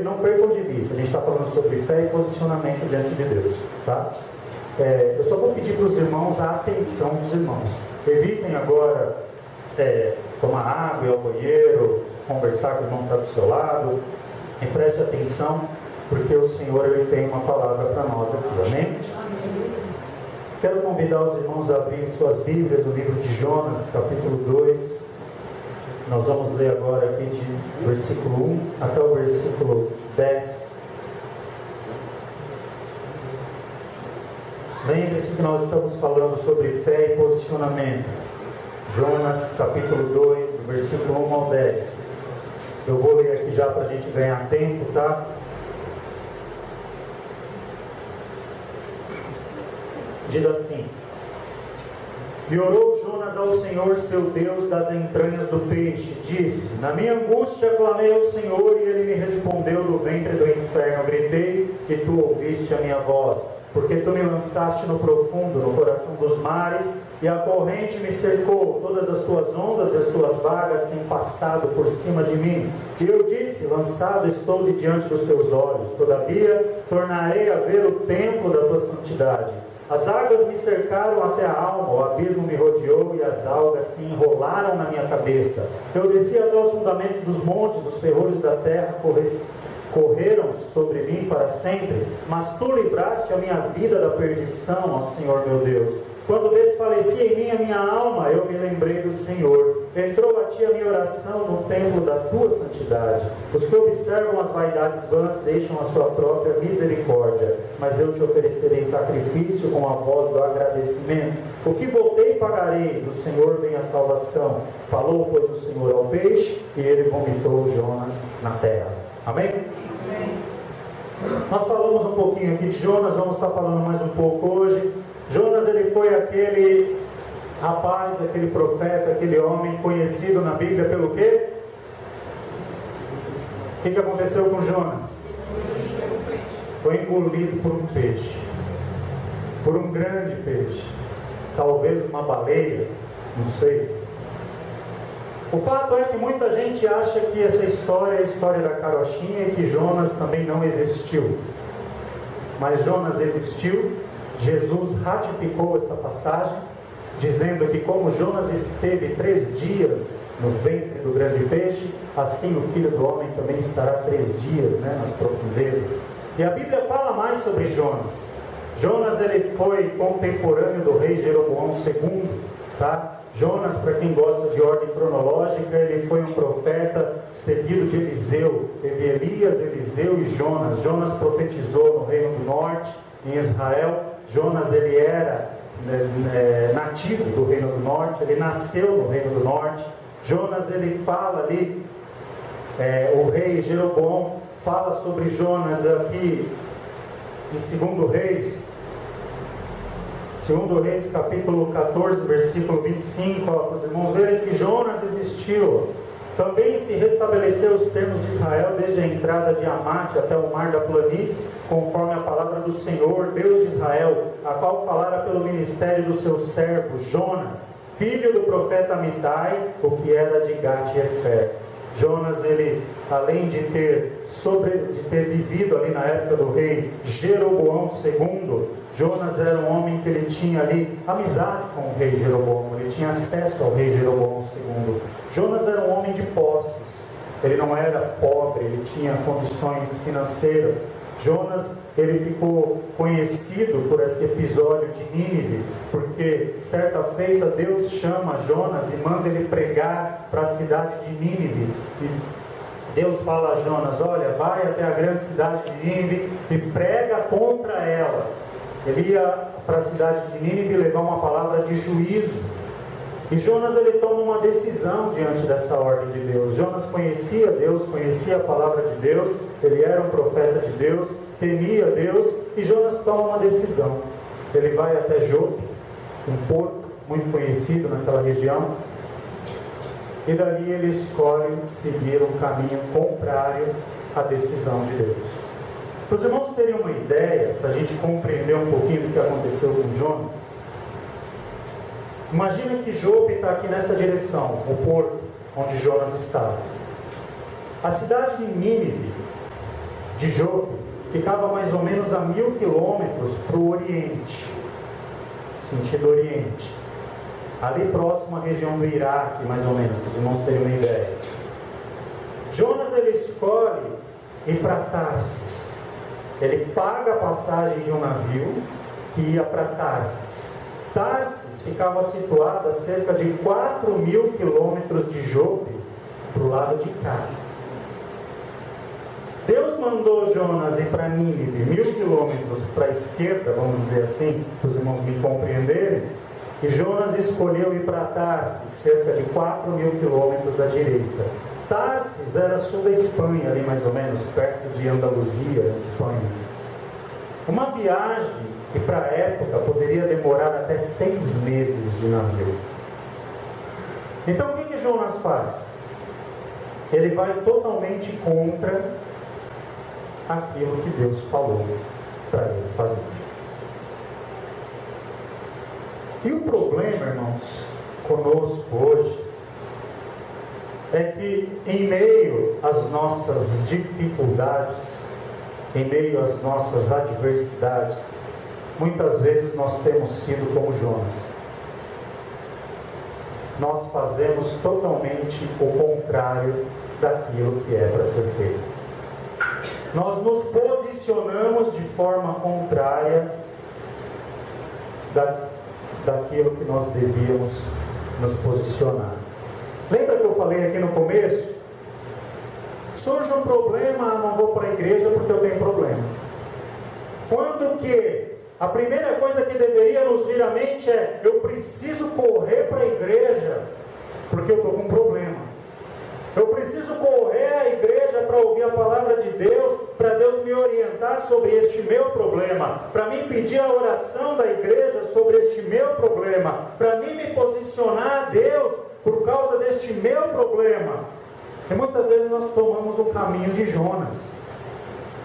Não percam de vista, a gente está falando sobre fé e posicionamento diante de Deus, tá? Eu só vou pedir para os irmãos a atenção dos irmãos. Evitem agora tomar água, ir ao banheiro, conversar com o irmão que está do seu lado, e preste atenção, porque o Senhor ele tem uma palavra para nós aqui, amém? Quero convidar os irmãos a abrirem suas Bíblias, o livro de Jonas, capítulo 2. Nós vamos ler agora aqui de versículo 1 até o versículo 10. Lembre-se que nós estamos falando sobre fé e posicionamento. Jonas, capítulo 2, do versículo 1 ao 10. Eu vou ler aqui já para a gente ganhar tempo, tá? Diz assim: E orou Jonas ao Senhor, seu Deus, das entranhas do peixe. Disse: Na minha angústia clamei ao Senhor, e Ele me respondeu do ventre do inferno. Gritei, e Tu ouviste a minha voz. Porque Tu me lançaste no profundo, no coração dos mares, e a corrente me cercou. Todas as Tuas ondas e as Tuas vagas têm passado por cima de mim. E eu disse: Lançado estou de diante dos Teus olhos. Todavia, tornarei a ver o templo da Tua santidade. As águas me cercaram até a alma, o abismo me rodeou e as algas se enrolaram na minha cabeça. Eu desci até os fundamentos dos montes, os ferrolhos da terra correram sobre mim para sempre. Mas Tu livraste a minha vida da perdição, ó Senhor meu Deus. Quando desfalecia em mim a minha alma, eu me lembrei do Senhor. Entrou a Ti a minha oração no templo da Tua santidade. Os que observam as vaidades vãs deixam a sua própria misericórdia. Mas eu Te oferecerei sacrifício com a voz do agradecimento. O que voltei pagarei, do Senhor vem a salvação. Falou, pois, o Senhor ao peixe, e ele vomitou Jonas na terra. Amém? Amém. Nós falamos um pouquinho aqui de Jonas, vamos estar falando mais um pouco hoje. Jonas, ele foi aquele rapaz, aquele profeta, aquele homem conhecido na Bíblia pelo quê? O que aconteceu com Jonas? Foi engolido por um peixe, por um grande peixe, talvez uma baleia, não sei. O fato é que muita gente acha que essa história é a história da carochinha e que Jonas também não existiu. Mas Jonas existiu. Jesus ratificou essa passagem, dizendo que como Jonas esteve 3 dias no ventre do grande peixe, assim o Filho do Homem também estará 3 dias, nas profundezas. E a Bíblia fala mais sobre Jonas. Jonas, ele foi contemporâneo do rei Jeroboão II, tá? Jonas, para quem gosta de ordem cronológica, ele foi um profeta seguido de Eliseu. Teve Elias, Eliseu e Jonas. Jonas profetizou no Reino do Norte, em Israel. Jonas, ele era nativo do Reino do Norte, ele nasceu no Reino do Norte. Jonas, ele fala ali, o rei Jeroboão fala sobre Jonas aqui em 2 Reis. 2 Reis, capítulo 14, versículo 25, para os irmãos verem que Jonas existiu. Também se restabeleceu os termos de Israel desde a entrada de Amate até o mar da planície, conforme a palavra do Senhor, Deus de Israel, a qual falara pelo ministério do seu servo Jonas, filho do profeta Amitai, o que era de Gat-Hefer. Jonas, ele, além de ter vivido ali na época do rei Jeroboão II, Jonas era um homem que ele tinha ali amizade com o rei Jeroboão, ele tinha acesso ao rei Jeroboão II. Jonas era um homem de posses, ele não era pobre, ele tinha condições financeiras. Jonas, ele ficou conhecido por esse episódio de Nínive, porque certa feita Deus chama Jonas e manda ele pregar para a cidade de Nínive. E Deus fala a Jonas: olha, vai até a grande cidade de Nínive e prega contra ela. Ele ia para a cidade de Nínive levar uma palavra de juízo. E Jonas, ele toma uma decisão diante dessa ordem de Deus. Jonas conhecia Deus, conhecia a palavra de Deus, ele era um profeta de Deus, temia Deus, e Jonas toma uma decisão. Ele vai até Jope, um porto muito conhecido naquela região, e dali ele escolhe seguir um caminho contrário à decisão de Deus. Para os irmãos terem uma ideia, para a gente compreender um pouquinho do que aconteceu com Jonas, imagina que Jope está aqui nessa direção, o porto onde Jonas estava. A cidade de Nínive de Jope ficava mais ou menos a 1000 quilômetros para o oriente, sentido oriente, ali próximo à região do Iraque, mais ou menos, para os irmãos terem uma ideia. Jonas, ele escolhe ir para Tarsis. Ele paga a passagem de um navio que ia para Tarsis. Tarsis ficava situada a cerca de 4.000 quilômetros de Jope, para o lado de cá. Deus mandou Jonas ir para Nínive, 1000 quilômetros para a esquerda, vamos dizer assim, para os irmãos me compreenderem, e Jonas escolheu ir para Tarsis, cerca de 4.000 quilômetros à direita. Tarsis era sul da Espanha, ali mais ou menos, perto de Andaluzia, Espanha. Uma viagem que para a época poderia demorar até 6 meses de navio. Então o que Jonas faz? Ele vai totalmente contra aquilo que Deus falou para ele fazer. E o problema, irmãos, conosco hoje, é que em meio às nossas dificuldades, em meio às nossas adversidades, muitas vezes nós temos sido como Jonas. Nós fazemos totalmente o contrário daquilo que é para ser feito. Nós nos posicionamos de forma contrária daquilo que nós devíamos nos posicionar. Lembra que eu falei aqui no começo? Surge um problema, não vou para a igreja porque eu tenho problema. Quando que a primeira coisa que deveria nos vir à mente é: eu preciso correr para a igreja porque eu estou com um problema. Eu preciso correr à igreja para ouvir a palavra de Deus, para Deus me orientar sobre este meu problema, para mim pedir a oração da igreja sobre este meu problema, para mim me posicionar a Deus por causa deste meu problema. E muitas vezes nós tomamos o caminho de Jonas.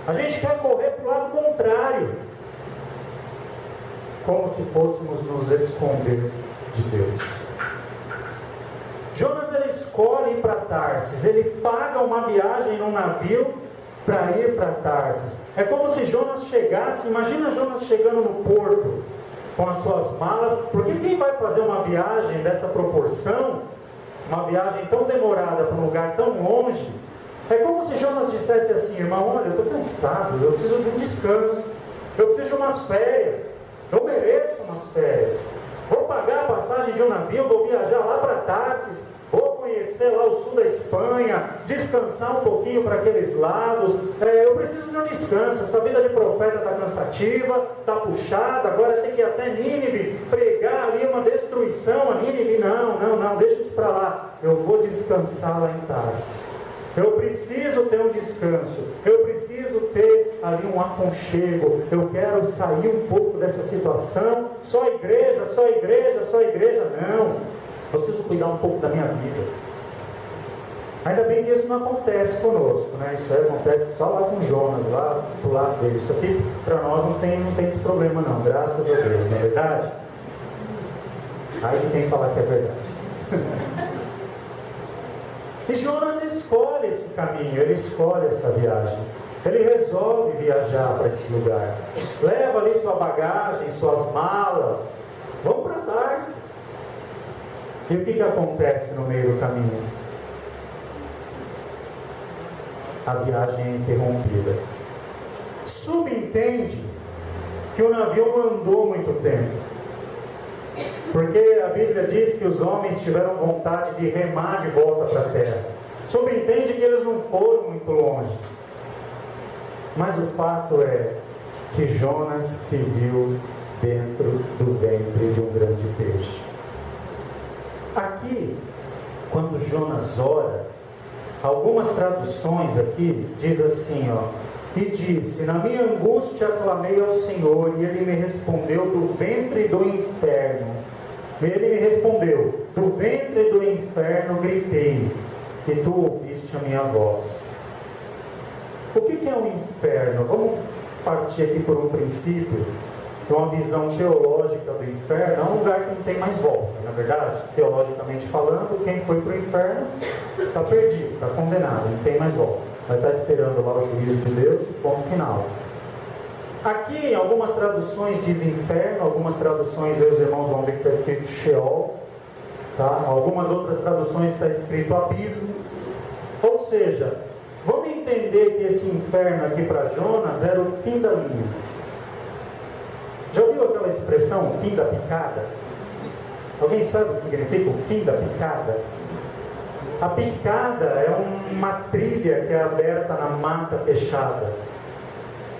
A gente quer correr para o lado contrário, como se fôssemos nos esconder de Deus. Jonas, ele escolhe ir para Tarsis. Ele paga uma viagem num navio para ir para Tarsis. É como se Jonas chegasse, imagina Jonas chegando no porto com as suas malas, porque quem vai fazer uma viagem dessa proporção, uma viagem tão demorada para um lugar tão longe, é como se Jonas dissesse assim: irmão, olha, eu estou cansado, eu preciso de um descanso, eu preciso de umas férias, eu mereço umas férias, vou pagar a passagem de um navio, vou viajar lá para Tarsis, vou conhecer lá o sul da Espanha, descansar um pouquinho para aqueles lados, eu preciso de um descanso, essa vida de profeta está cansativa, está puxada, agora tem que ir até Nínive, pregar ali uma destruição a Nínive, não, deixa isso para lá, eu vou descansar lá em Tarsis. Eu preciso ter um descanso, eu preciso ter ali um aconchego, eu quero sair um pouco dessa situação, só igreja, não, eu preciso cuidar um pouco da minha vida. Ainda bem que isso não acontece conosco, né? Isso aí acontece só lá com Jonas, lá do lado dele. Isso aqui para nós não tem esse problema não, graças a Deus, não é verdade? Aí que tem que falar que é verdade. E Jonas escolhe esse caminho, ele escolhe essa viagem. Ele resolve viajar para esse lugar. Leva ali sua bagagem, suas malas. Vamos para Tarsis. E o que acontece no meio do caminho? A viagem é interrompida. Subentende que o navio andou muito tempo. Porque a Bíblia diz que os homens tiveram vontade de remar de volta para a terra. Subentende que eles não foram muito longe. Mas o fato é que Jonas se viu dentro do ventre de um grande peixe. Aqui, quando Jonas ora, algumas traduções aqui diz assim, e disse: na minha angústia clamei ao Senhor, e Ele me respondeu do ventre do inferno. Ele me respondeu, do ventre do inferno gritei, e tu ouviste a minha voz. O que é o inferno? Vamos partir aqui por um princípio, de uma visão teológica do inferno. É um lugar que não tem mais volta, na verdade. Teologicamente falando, quem foi para o inferno está perdido, está condenado, não tem mais volta. vai estar esperando lá o juízo de Deus, ponto final. Aqui, algumas traduções diz inferno, algumas traduções, os irmãos vão ver que está escrito Sheol, tá? Algumas outras traduções está escrito abismo. Ou seja, vamos entender que esse inferno aqui para Jonas era o fim da linha. Já ouviu aquela expressão, fim da picada? Alguém sabe o que significa o fim da picada? A picada é uma trilha que é aberta na mata fechada.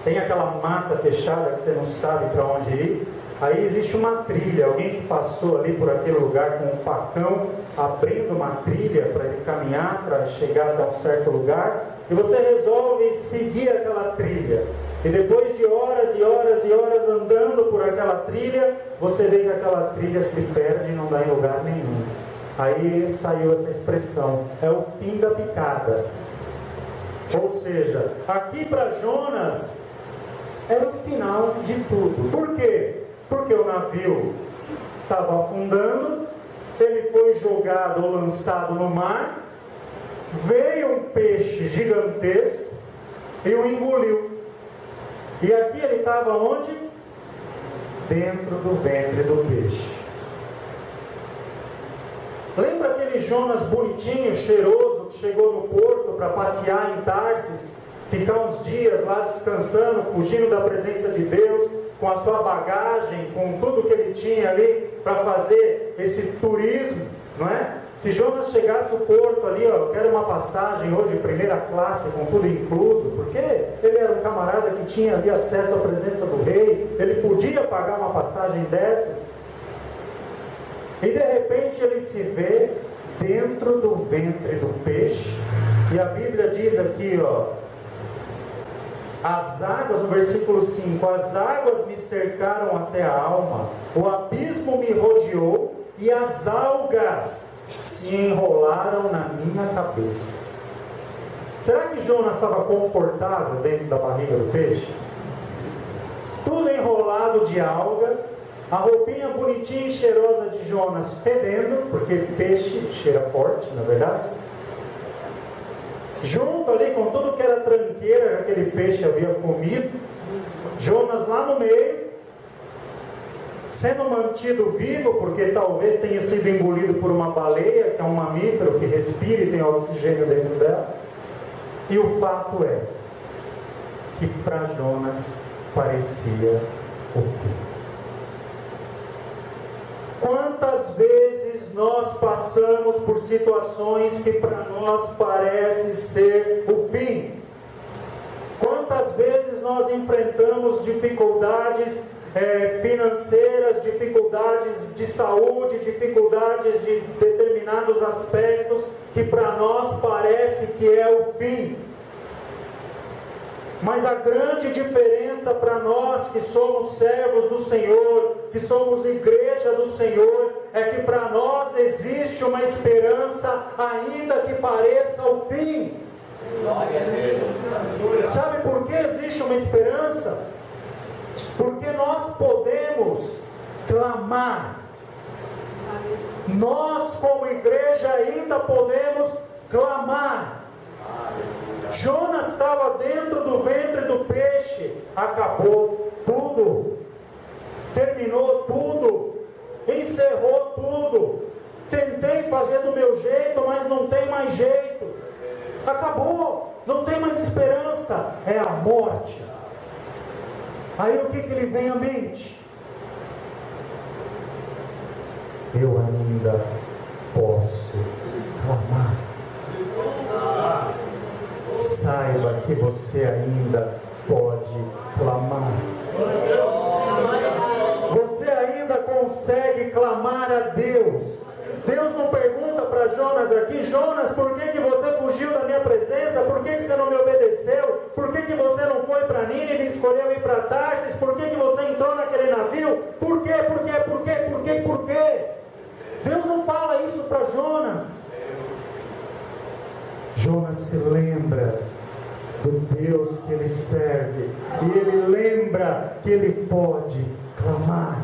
Tem aquela mata fechada que você não sabe para onde ir. Aí existe uma trilha, alguém que passou ali por aquele lugar com um facão, abrindo uma trilha para ele caminhar, para chegar até um certo lugar, e você resolve seguir aquela trilha. E depois de horas e horas e horas andando por aquela trilha, você vê que aquela trilha se perde e não dá em lugar nenhum. Aí saiu essa expressão, é o fim da picada. Ou seja, aqui para Jonas era o final de tudo. Por quê? Porque o navio estava afundando, ele foi jogado ou lançado no mar, veio um peixe gigantesco e o engoliu. E aqui ele estava onde? Dentro do ventre do peixe. Lembra aquele Jonas bonitinho, cheiroso, que chegou no porto para passear em Tarsis, ficar uns dias lá descansando, fugindo da presença de Deus, com a sua bagagem, com tudo que ele tinha ali para fazer esse turismo, não é? Se Jonas chegasse ao porto ali, ó, eu quero uma passagem hoje, primeira classe, com tudo incluso, porque ele era um camarada que tinha ali acesso à presença do rei, ele podia pagar uma passagem dessas, e de repente ele se vê dentro do ventre do peixe, e a Bíblia diz aqui, ó, as águas, no versículo 5, as águas me cercaram até a alma, o abismo me rodeou, e as algas se enrolaram na minha cabeça. Será que Jonas estava confortável dentro da barriga do peixe? Tudo enrolado de alga, a roupinha bonitinha e cheirosa de Jonas fedendo, porque peixe cheira forte, na verdade. Junto ali com tudo que era tranqueira que aquele peixe havia comido, Jonas lá no meio, sendo mantido vivo, porque talvez tenha sido engolido por uma baleia, que é um mamífero que respira e tem oxigênio dentro dela. E o fato é que para Jonas parecia o fim. Quantas vezes nós passamos por situações que para nós parecem ser o fim? Quantas vezes nós enfrentamos dificuldades financeiras, dificuldades de saúde, dificuldades de determinados aspectos que para nós parece que é o fim? Mas a grande diferença para nós que somos servos do Senhor, que somos igreja do Senhor, é que para nós existe uma esperança, ainda que pareça o fim. Glória a Deus. Sabe por que existe uma esperança? Porque nós podemos clamar. Nós, como igreja, ainda podemos clamar. Jonas estava dentro do ventre do peixe, acabou tudo, terminou tudo, encerrou tudo. Tentei fazer do meu jeito, mas não tem mais jeito. Acabou, não tem mais esperança, é a morte. Aí o que lhe vem à mente? Eu ainda posso clamar. Saiba que você ainda pode clamar. Você ainda consegue clamar a Deus. Deus não pergunta para Jonas aqui: Jonas, por que você fugiu da minha presença? Por que você não me obedeceu? Por que você não foi para Nínive e escolheu ir para Tarsis? Por que você entrou naquele navio? Por quê? Por quê? Por quê? Por quê? Por quê? Deus não fala isso para Jonas. Jonas se lembra do Deus que ele serve, e ele lembra que ele pode clamar.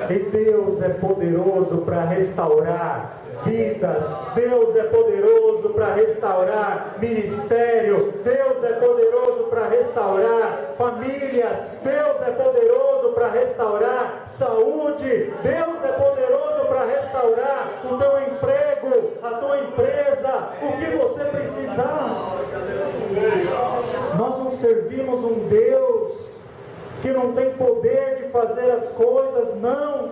E Deus é poderoso para restaurar vidas. Deus é poderoso para restaurar ministério. Deus é poderoso para restaurar famílias. Deus é poderoso para restaurar saúde. Deus é poderoso para restaurar o teu emprego, a tua empresa, o que você precisar. Nós não servimos um Deus que não tem poder de fazer as coisas, não.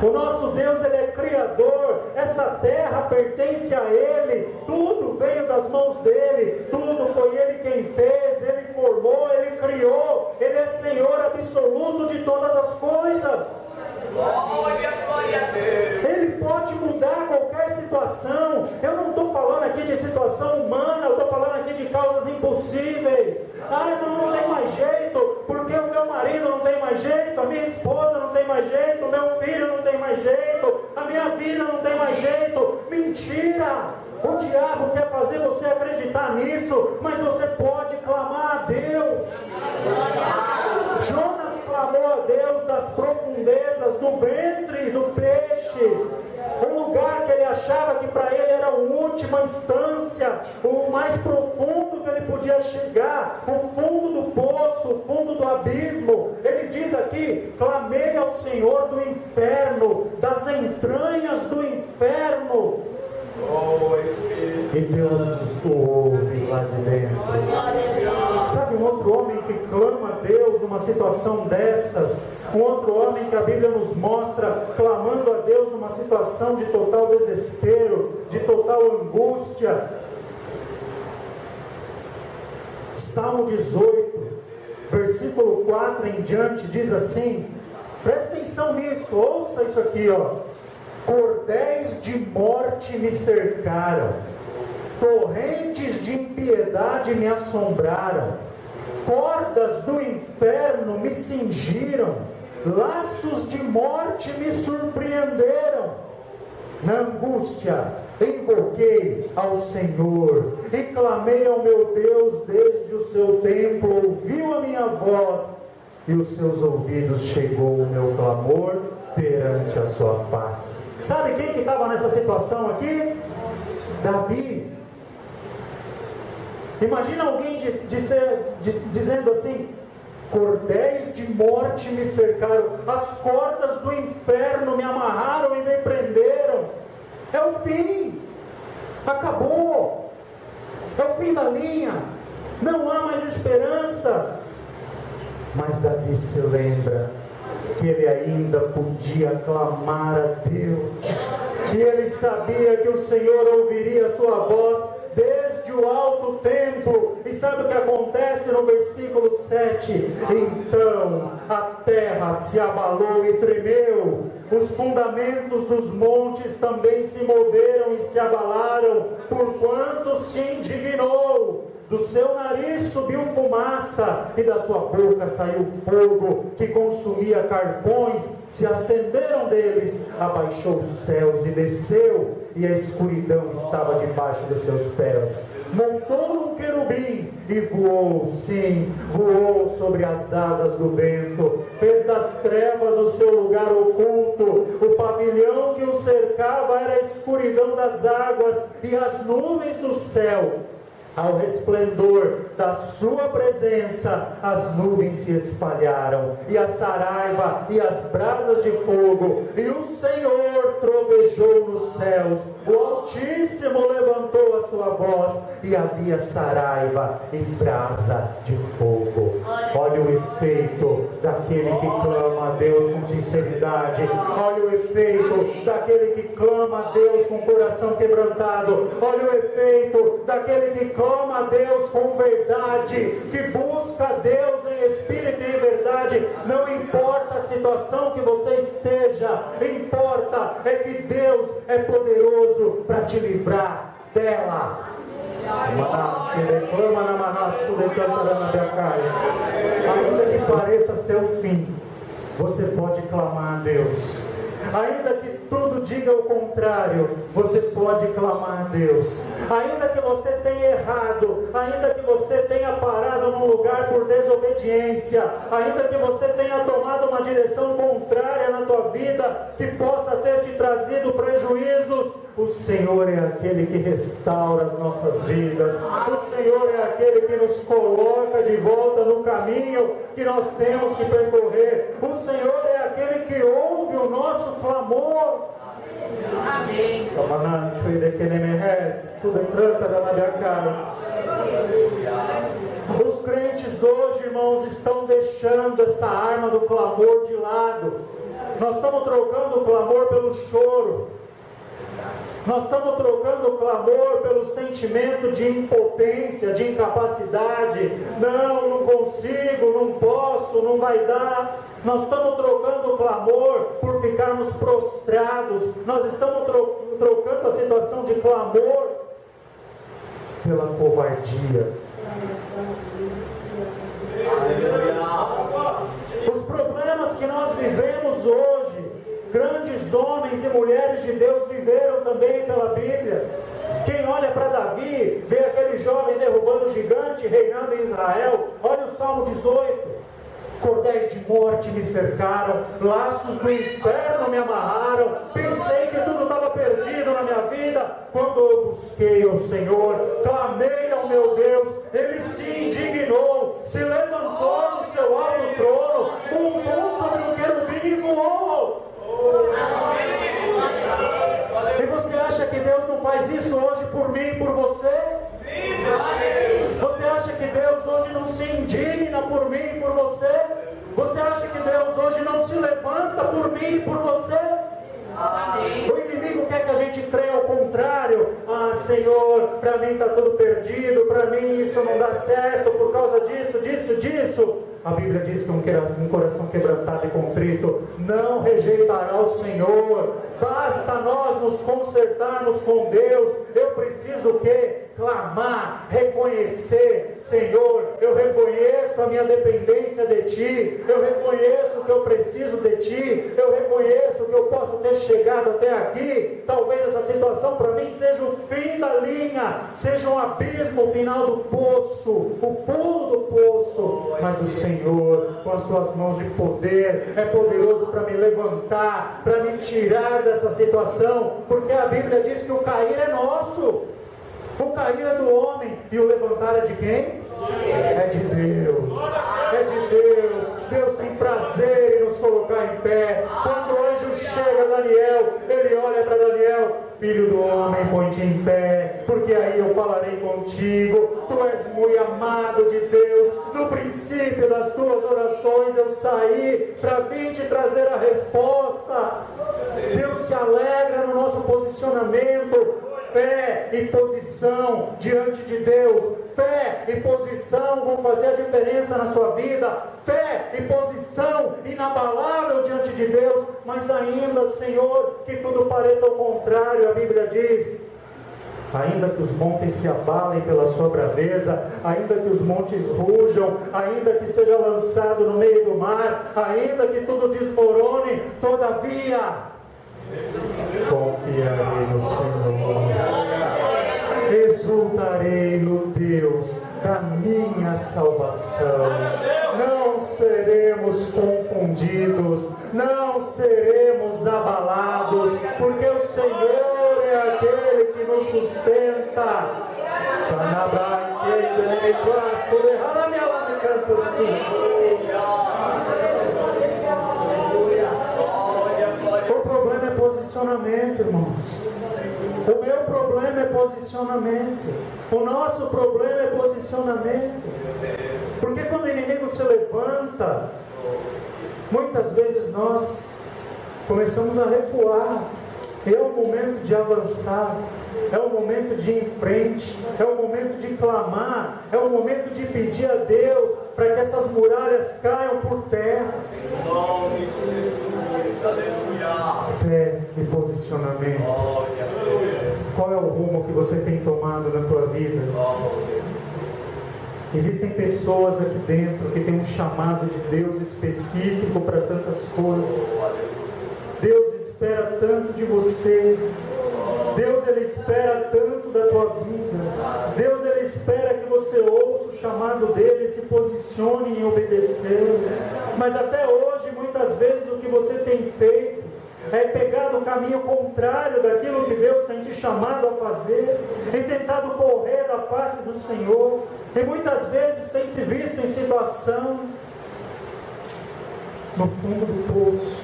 O nosso Deus, Ele é Criador. Essa terra pertence a Ele. Tudo veio das mãos dEle. Tudo foi Ele quem fez. Ele formou, Ele criou. Ele é Senhor absoluto de todas as coisas. Glória a Deus. Ele pode mudar qualquer situação. Eu não estou falando aqui de situação humana. Eu estou falando aqui de causas impossíveis. Não tem mais jeito, porque o meu marido não tem mais jeito, a minha esposa não tem mais jeito, o meu filho não tem mais jeito, a minha vida não tem mais jeito. Mentira! O diabo quer fazer você acreditar nisso, mas você pode clamar a Deus. Jonas clamou a Deus das profundezas, do ventre do peixe, um lugar que ele achava que para ele era a última instância, o mais profundo que ele podia chegar, o fundo do poço, o fundo do abismo. Ele diz aqui: clamei ao Senhor do inferno, das entranhas do inferno. E Deus o ouve lá de dentro. Sabe um outro homem que clama a Deus numa situação dessas? Um outro homem que a Bíblia nos mostra clamando a Deus numa situação de total desespero, de total angústia. Salmo 18, versículo 4 em diante, diz assim, presta atenção nisso, ouça isso aqui, ó. Cordéis de morte me cercaram, torrentes de impiedade me assombraram, cordas do inferno me cingiram, laços de morte me surpreenderam. Na angústia invoquei ao Senhor e clamei ao meu Deus desde o seu templo. Ouviu a minha voz e os seus ouvidos chegou o meu clamor perante a sua face. Sabe quem que estava nessa situação aqui? Davi. Imagina alguém dizendo assim: cordéis de morte me cercaram, as cordas do inferno me amarraram e me prenderam. É o fim, acabou, é o fim da linha, não há mais esperança. Mas Davi se lembra que ele ainda podia clamar a Deus, e ele sabia que o Senhor ouviria a sua voz desde o alto templo. E sabe o que acontece no versículo 7? Então a terra se abalou e tremeu, os fundamentos dos montes também se moveram e se abalaram, porquanto se indignou. Do seu nariz subiu fumaça, e da sua boca saiu fogo, que consumia carvões, se acenderam deles, abaixou os céus e desceu, e a escuridão estava debaixo dos seus pés. Montou num querubim, e voou, sim, voou sobre as asas do vento, fez das trevas o seu lugar oculto, o pavilhão que o cercava era a escuridão das águas, e as nuvens do céu. Ao resplendor da sua presença, as nuvens se espalharam, e a saraiva e as brasas de fogo, e o Senhor trovejou nos céus, o Altíssimo levantou a sua voz, e havia saraiva e brasa de fogo. Olha o efeito daquele que clama a Deus com sinceridade, olha o efeito daquele que clama a Deus com o coração quebrantado, olha o efeito daquele que clama a Deus com verdade, que busca a Deus em espírito e em verdade. Não importa a situação que você esteja, importa é que Deus é poderoso para te livrar dela. Ainda que pareça ser o fim, você pode clamar a Deus. Ainda que tudo diga o contrário, você pode clamar a Deus. Ainda que você tenha errado, ainda que você tenha parado num lugar por desobediência, ainda que você tenha tomado uma direção contrária na tua vida, que possa ter te trazido prejuízos, O Senhor é aquele que restaura as nossas vidas. O Senhor é aquele que nos coloca de volta no caminho que nós temos que percorrer. O Senhor é aquele que ouve o nosso clamor. Amém. Os crentes hoje, irmãos, estão deixando essa arma do clamor de lado. Nós estamos trocando o clamor pelo choro. Nós estamos trocando o clamor pelo sentimento de impotência, de incapacidade. Não consigo, não posso, não vai dar. Nós estamos trocando o clamor por ficarmos prostrados. Nós estamos trocando a situação de clamor pela covardia. Os problemas que nós vivemos hoje, grandes homens e mulheres de Deus viveram também pela Bíblia. Quem olha para Davi, vê aquele jovem derrubando o gigante, reinando em Israel. Olha o Salmo 18. Cordéis de morte me cercaram, laços do inferno me amarraram. Pensei que tudo estava perdido na minha vida. Quando eu busquei ao Senhor, clamei ao meu Deus, Ele se indignou, se levantou no seu alto trono, montou sobre um querubim e voou. E você acha que Deus não faz isso hoje por mim e por você? Você acha que Deus hoje não se indigna por mim e por você? Você acha que Deus hoje não se levanta por mim e por você? O inimigo quer que a gente creia ao contrário. Ah, Senhor, para mim está tudo perdido, para mim isso não dá certo por causa disso. A Bíblia diz que um coração quebrantado e contrito não rejeitará o Senhor. Basta nós nos consertarmos com Deus. Eu preciso o quê? Clamar, reconhecer: Senhor, eu reconheço a minha dependência de Ti, eu reconheço que eu preciso de Ti, eu reconheço que eu posso ter chegado até aqui. Talvez essa situação para mim seja o fim da linha, seja um abismo, o final do poço, o pulo do poço, mas o Senhor, com as Suas mãos de poder, é poderoso para me levantar, para me tirar dessa situação, porque a Bíblia diz que o cair é nosso. O cair é do homem e o levantar é de quem? É de Deus. É de Deus. Deus tem prazer em nos colocar em pé. Quando o anjo chega a Daniel, ele olha para Daniel: filho do homem, põe-te em pé, porque aí eu falarei contigo. Tu és muito amado de Deus. No princípio das tuas orações eu saí para vir te trazer a resposta. Deus se alegra no nosso posicionamento. Fé e posição diante de Deus. Fé e posição vão fazer a diferença na sua vida. Fé e posição inabalável diante de Deus. Mas ainda, Senhor, que tudo pareça ao contrário. A Bíblia diz: ainda que os montes se abalem pela sua braveza, ainda que os montes rujam, ainda que seja lançado no meio do mar, ainda que tudo desmorone, todavia confiarei no Senhor, exultarei no Deus da minha salvação. Não seremos confundidos, não seremos abalados, porque o Senhor é aquele que nos sustenta. O problema é posicionamento, irmãos. O meu problema é posicionamento. O nosso problema é posicionamento. Porque quando o inimigo se levanta, muitas vezes nós começamos a recuar. É o momento de avançar, é o momento de ir em frente, é o momento de clamar, é o momento de pedir a Deus para que essas muralhas caiam por terra. Fé e posicionamento. Qual é o rumo que você tem tomado na tua vida? Existem pessoas aqui dentro que têm um chamado de Deus específico para tantas coisas. Deus espera tanto de você. Deus, Ele espera tanto da tua vida. Deus, Ele espera que você ouça o chamado dEle e se posicione em obedecer. Mas até hoje, muitas vezes, o que você tem feito é pegado o caminho contrário daquilo que Deus tem te chamado a fazer, tem tentado correr da face do Senhor, e muitas vezes tem se visto em situação no fundo do poço,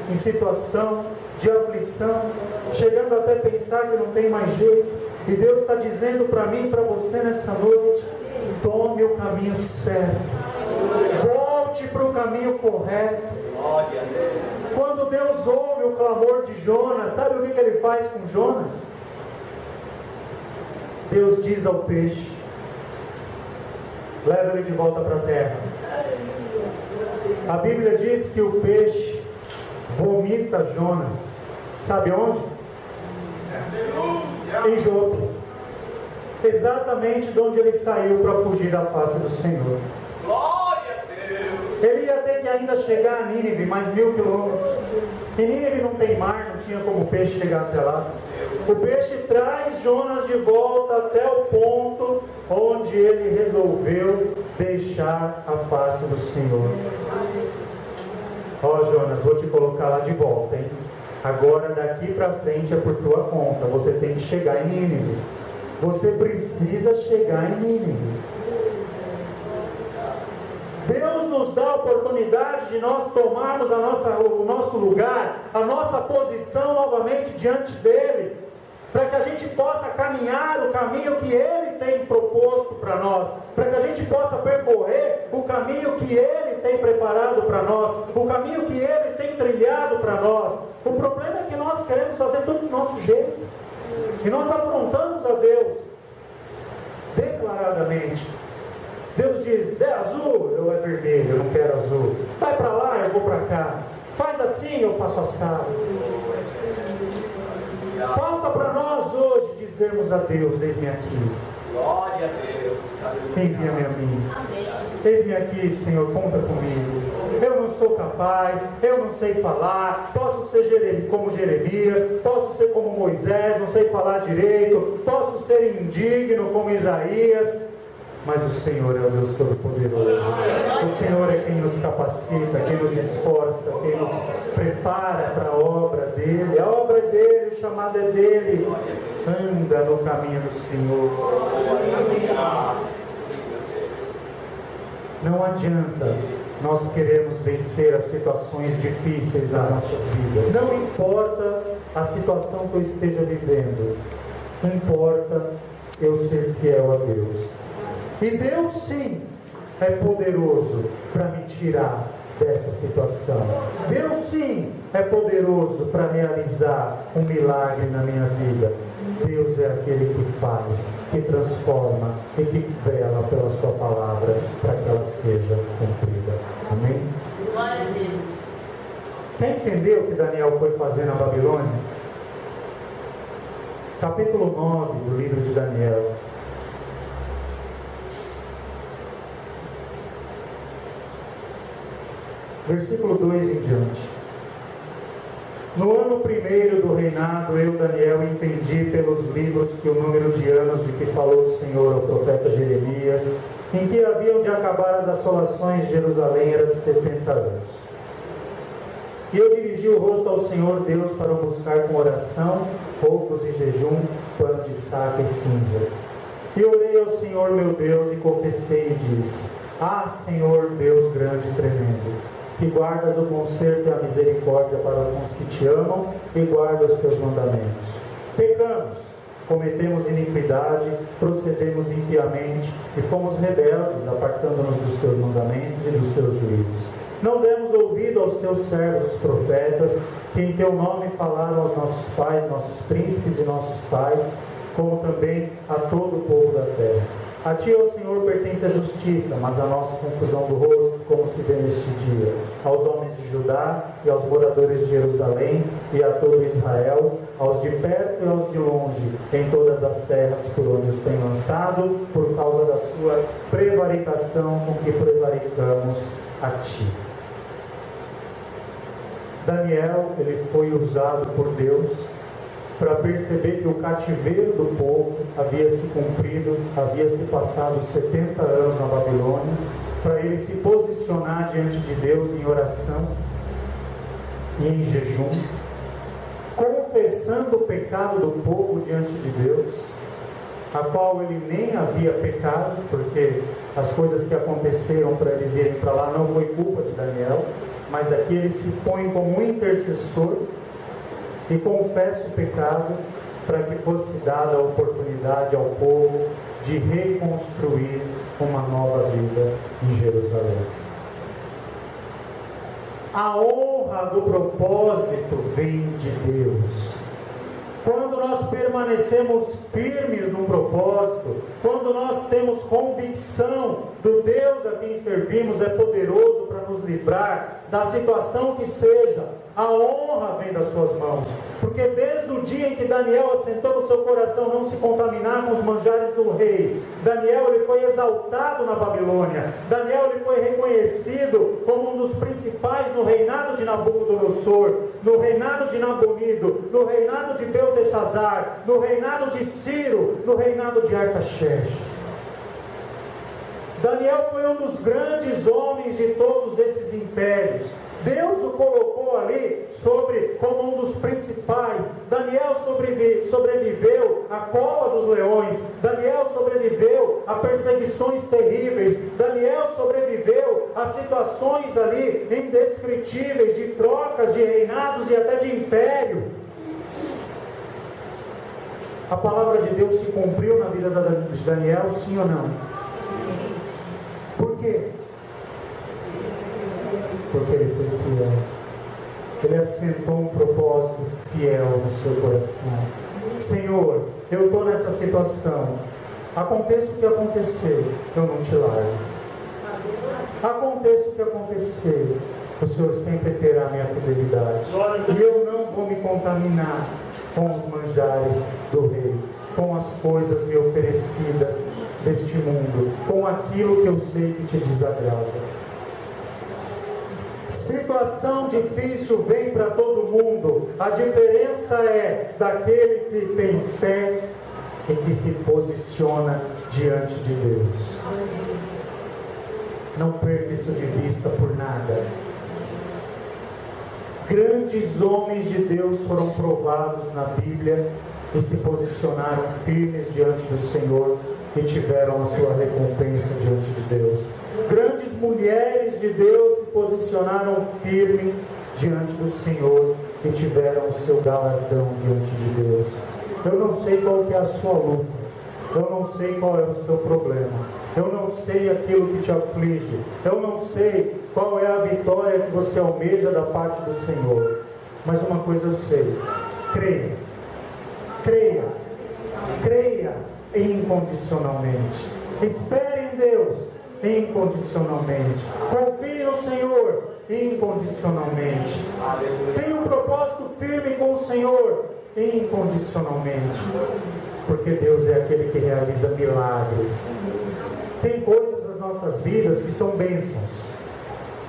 em situação de aflição, chegando até pensar que não tem mais jeito, e Deus está dizendo para mim e para você nessa noite: tome o caminho certo, volte para o caminho correto. Quando Deus ouve o clamor de Jonas, sabe o que Ele faz com Jonas? Deus diz ao peixe: leva ele de volta para a terra. A Bíblia diz que o peixe vomita Jonas, sabe onde? Em Jope, exatamente de onde ele saiu para fugir da face do Senhor. Ele ia ter que ainda chegar a Nínive, mais 1000 quilômetros. E Nínive não tem mar, não tinha como o peixe chegar até lá. O peixe traz Jonas de volta até o ponto onde ele resolveu deixar a face do Senhor. Ó Jonas, vou te colocar lá de volta, hein? Agora daqui para frente é por tua conta. Você tem que chegar em Nínive. Você precisa chegar em Nínive. Deus nos dá a oportunidade de nós tomarmos o nosso lugar, a nossa posição novamente diante dEle, para que a gente possa caminhar o caminho que Ele tem proposto para nós, para que a gente possa percorrer o caminho que Ele tem preparado para nós, o caminho que Ele tem trilhado para nós. O problema é que nós queremos fazer tudo do nosso jeito, e nós afrontamos a Deus declaradamente. Deus diz: é azul, eu é vermelho, eu não quero azul. Vai para lá, eu vou para cá. Faz assim, eu faço assado. Falta para nós hoje dizermos a Deus: eis-me aqui. Glória a Deus. Envia-me a mim. Eis-me aqui, Senhor, conta comigo. Eu não sou capaz, eu não sei falar, posso ser como Jeremias, posso ser como Moisés, não sei falar direito, posso ser indigno como Isaías, mas o Senhor é o Deus Todo-Poderoso. O Senhor é quem nos capacita, quem nos esforça, quem nos prepara para a obra dEle. A obra é dEle, o chamado é dEle. Anda no caminho do Senhor. Não adianta nós queremos vencer as situações difíceis das nossas vidas. Não importa a situação que eu esteja vivendo, importa eu ser fiel a Deus. E Deus sim é poderoso para me tirar dessa situação. Deus sim é poderoso para realizar um milagre na minha vida. Deus é aquele que faz, que transforma e que vela pela sua palavra para que ela seja cumprida. Amém? Glória a Deus. Quer entender o que Daniel foi fazer na Babilônia? Capítulo 9 do livro de Daniel. Versículo 2 em diante. No ano primeiro do reinado, eu, Daniel, entendi pelos livros que o número de anos de que falou o Senhor ao profeta Jeremias, em que haviam de acabar as assolações de Jerusalém, era de 70 anos. E eu dirigi o rosto ao Senhor Deus para o buscar com oração, roucos e jejum, pano de saco e cinza. E orei ao Senhor meu Deus e confessei e disse: Ah, Senhor Deus grande e tremendo, que guardas o conserto e a misericórdia para com os que te amam e guardas os teus mandamentos. Pecamos, cometemos iniquidade, procedemos impiamente e fomos rebeldes, apartando-nos dos teus mandamentos e dos teus juízos. Não demos ouvido aos teus servos, os profetas, que em teu nome falaram aos nossos pais, nossos príncipes e nossos pais, como também a todo o povo da terra. A ti, ó Senhor, pertence a justiça, mas a nossa confusão do rosto, como se vê neste dia. Aos homens de Judá e aos moradores de Jerusalém e a todo Israel, aos de perto e aos de longe, em todas as terras por onde os tem lançado, por causa da sua prevaricação com que prevaricamos a ti. Daniel, ele foi usado por Deus para perceber que o cativeiro do povo havia se cumprido, havia se passado 70 anos na Babilônia, para ele se posicionar diante de Deus em oração e em jejum, confessando o pecado do povo diante de Deus, a qual ele nem havia pecado, porque as coisas que aconteceram para eles irem para lá não foi culpa de Daniel, mas aqui ele se põe como um intercessor e confessa o pecado para que fosse dada a oportunidade ao povo de reconstruir uma nova vida em Jerusalém. A honra do propósito vem de Deus. Quando nós permanecemos firmes no propósito, quando nós temos convicção do Deus a quem servimos é poderoso para nos livrar da situação que seja, a honra vem das suas mãos. Porque desde o dia em que Daniel assentou no seu coração não se contaminar com os manjares do rei, Daniel ele foi exaltado na Babilônia, Daniel ele foi reconhecido como um dos principais no reinado de Nabucodonosor, no reinado de Nabonido, no reinado de Beltesazar, no reinado de Ciro, no reinado de Artaxerxes. Daniel foi um dos grandes homens de todos esses impérios. Deus o colocou ali como um dos principais. Daniel sobreviveu à cova dos leões. Daniel sobreviveu a perseguições terríveis. Daniel sobreviveu a situações ali indescritíveis, de trocas de reinados e até de império. A palavra de Deus se cumpriu na vida de Daniel, sim ou não? Por quê? Porque ele foi fiel. Ele assentou um propósito fiel no seu coração. Senhor, eu estou nessa situação. Aconteça o que acontecer, eu não te largo. Aconteça o que acontecer, o Senhor sempre terá a minha fidelidade. E eu não vou me contaminar com os manjares do rei, com as coisas me oferecidas deste mundo, com aquilo que eu sei que te desagrada. Situação difícil vem para todo mundo. A diferença é daquele que tem fé e que se posiciona diante de Deus. Não perca isso de vista por nada. Grandes homens de Deus foram provados na Bíblia e se posicionaram firmes diante do Senhor e tiveram a sua recompensa diante de Deus. Grandes mulheres de Deus se posicionaram firmes diante do Senhor e tiveram o seu galardão diante de Deus. Eu não sei qual que é a sua luta, eu não sei qual é o seu problema, eu não sei aquilo que te aflige, eu não sei qual é a vitória que você almeja da parte do Senhor, mas uma coisa eu sei: creia, creia, creia incondicionalmente, espere em Deus incondicionalmente, confie no Senhor incondicionalmente, tenha um propósito firme com o Senhor incondicionalmente, porque Deus é aquele que realiza milagres. Tem coisas nas nossas vidas que são bênçãos,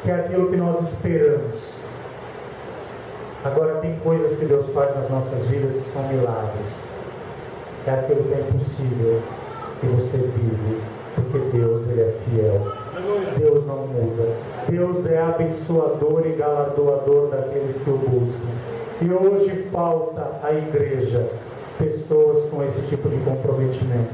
que é aquilo que nós esperamos. Agora tem coisas que Deus faz nas nossas vidas que são milagres, é aquilo que é impossível que você vive, porque Deus ele é fiel, Deus não muda, Deus é abençoador e galardoador daqueles que o buscam. E hoje falta à igreja pessoas com esse tipo de comprometimento,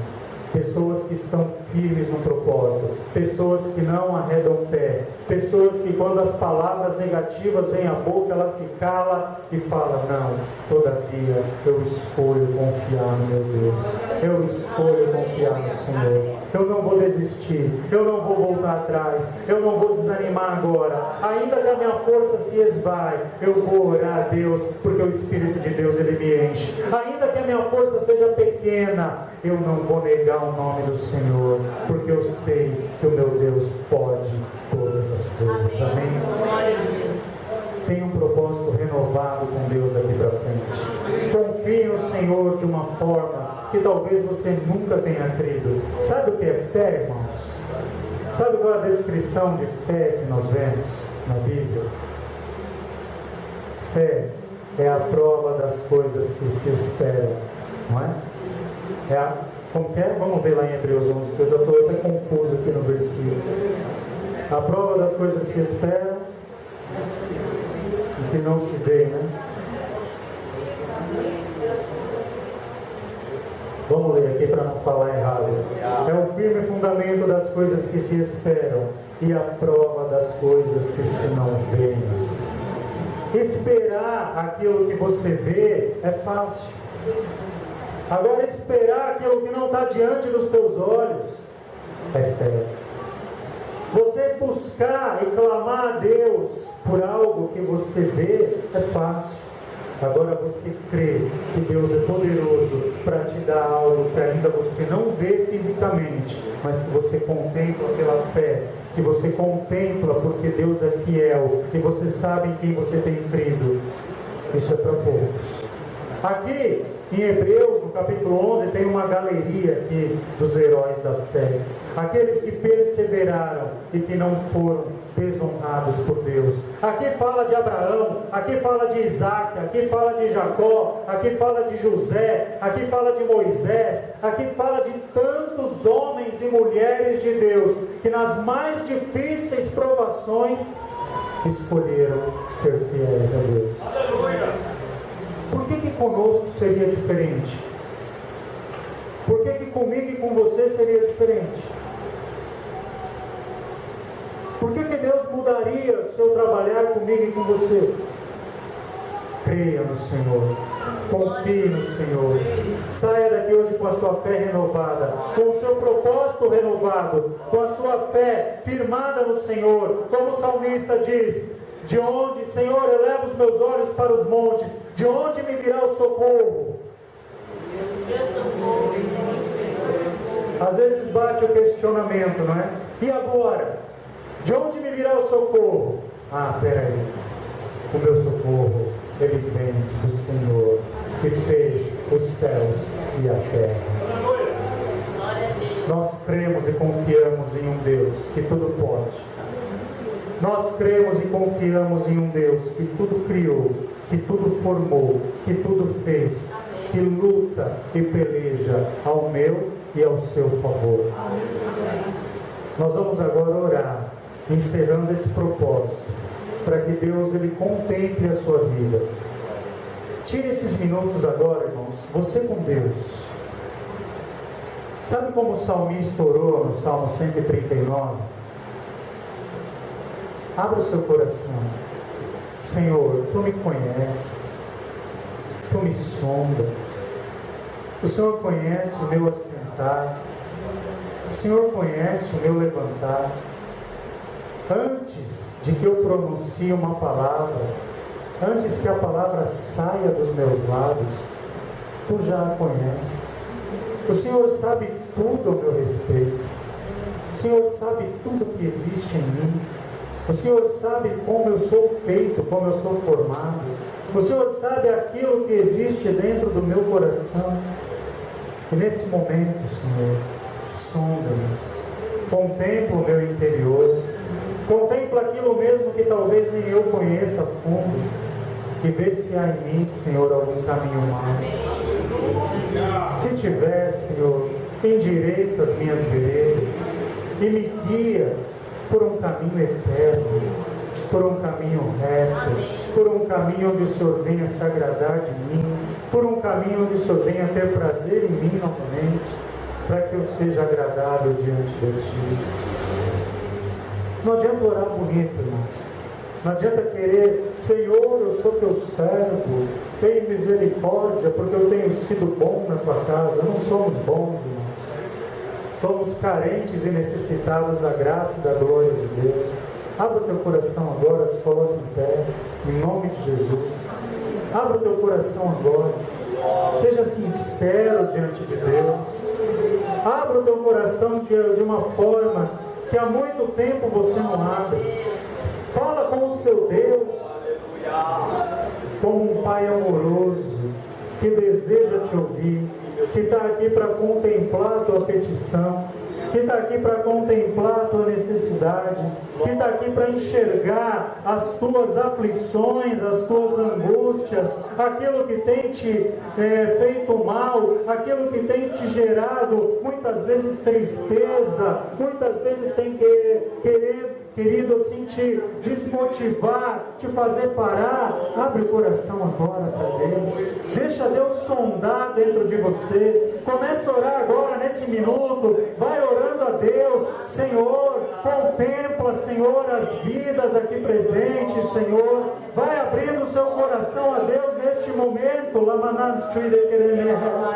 pessoas que estão firmes no propósito, pessoas que não arredam pé, pessoas que quando as palavras negativas vêm à boca, ela se cala e fala: não, todavia eu escolho confiar no meu Deus, eu escolho confiar no Senhor, eu não vou desistir, eu não vou voltar atrás, eu não vou desanimar agora, ainda que a minha força se esvai, eu vou orar a Deus, porque o Espírito de Deus ele me enche, ainda que a minha força seja pequena, eu não vou negar o nome do Senhor, porque eu sei que o meu Deus pode todas as coisas. Amém? Tenha um propósito renovado com Deus daqui para frente. Confie no Senhor de uma forma que talvez você nunca tenha crido. Sabe o que é fé, irmãos? Sabe qual é a descrição de fé que nós vemos na Bíblia? Fé é a prova das coisas que se esperam, não é? Vamos ver lá em Hebreus 11, que eu já estou até confuso aqui no versículo. A prova das coisas que se esperam, que não se vê, né? Vamos ler aqui para não falar errado. É o firme fundamento das coisas que se esperam e a prova das coisas que se não veem. Esperar aquilo que você vê é fácil. Agora, esperar aquilo que não está diante dos teus olhos é fé. Você buscar e clamar a Deus por algo que você vê é fácil. Agora você crê que Deus é poderoso para te dar algo que ainda você não vê fisicamente, mas que você contempla pela fé, que você contempla porque Deus é fiel, que você sabe em quem você tem crido. Isso é para poucos. Aqui em Hebreus, no capítulo 11, tem uma galeria aqui dos heróis da fé. Aqueles que perseveraram e que não foram desonrados por Deus. Aqui fala de Abraão, aqui fala de Isaac, aqui fala de Jacó, aqui fala de José, aqui fala de Moisés, aqui fala de tantos homens e mulheres de Deus, que nas mais difíceis provações escolheram ser fiéis a Deus. Aleluia! Por que conosco seria diferente? Por que comigo e com você seria diferente? Por que Deus mudaria o seu trabalhar comigo e com você? Creia no Senhor, confie no Senhor, saia daqui hoje com a sua fé renovada, com o seu propósito renovado, com a sua fé firmada no Senhor, como o salmista diz: de onde, Senhor, eleva os meus olhos para os montes, de onde me virá o socorro? Às vezes bate o questionamento, não é? E agora? De onde me virá o socorro? Ah, peraí, o meu socorro, ele vem do Senhor, que fez os céus e a terra. Nós cremos e confiamos em um Deus que tudo pode. Nós cremos e confiamos em um Deus que tudo criou, que tudo formou, que tudo fez, que luta e peleja ao meu e ao seu favor. Nós vamos agora orar, encerrando esse propósito, para que Deus ele contemple a sua vida. Tire esses minutos agora, irmãos, você com Deus. Sabe como o salmista orou no Salmo 139? Abra o seu coração. Senhor, Tu me conheces, Tu me sondas, o Senhor conhece o meu assentar, o Senhor conhece o meu levantar. Antes de que eu pronuncie uma palavra, antes que a palavra saia dos meus lábios, Tu já a conheces. O Senhor sabe tudo ao meu respeito. O Senhor sabe tudo que existe em mim. O Senhor sabe como eu sou feito, como eu sou formado. O Senhor sabe aquilo que existe dentro do meu coração. E nesse momento, Senhor, sonda-me, contempla o meu interior, contempla aquilo mesmo que talvez nem eu conheça a fundo, e vê se há em mim, Senhor, algum caminho mau. Se tiver, Senhor, endireita as minhas veredas e me guia por um caminho eterno, por um caminho reto, por um caminho onde o Senhor venha se agradar de mim, por um caminho onde o Senhor venha ter prazer em mim novamente, para que eu seja agradável diante de Ti. Não adianta orar bonito, irmãos. Não adianta querer: Senhor, eu sou Teu servo, tem misericórdia, porque eu tenho sido bom na Tua casa. Não somos bons, irmãos. Somos carentes e necessitados da graça e da glória de Deus. Abra o teu coração agora, se coloque em pé, em nome de Jesus. Abra o teu coração agora. Seja sincero diante de Deus. Abra o teu coração de uma forma que há muito tempo você não abre. Fala com o seu Deus, como um Pai amoroso, que deseja te ouvir, que está aqui para contemplar a tua petição, que está aqui para contemplar a tua necessidade, que está aqui para enxergar as tuas aflições, as tuas angústias, aquilo que tem te feito mal, aquilo que tem te gerado muitas vezes tristeza, muitas vezes tem que querer querido, assim te desmotivar, te fazer parar, abre o coração agora para Deus. Deixa Deus sondar dentro de você. Começa a orar agora nesse minuto. Vai orando a Deus. Senhor, contempla, Senhor, as vidas aqui presentes, Senhor. Vai abrindo o seu coração a Deus neste momento.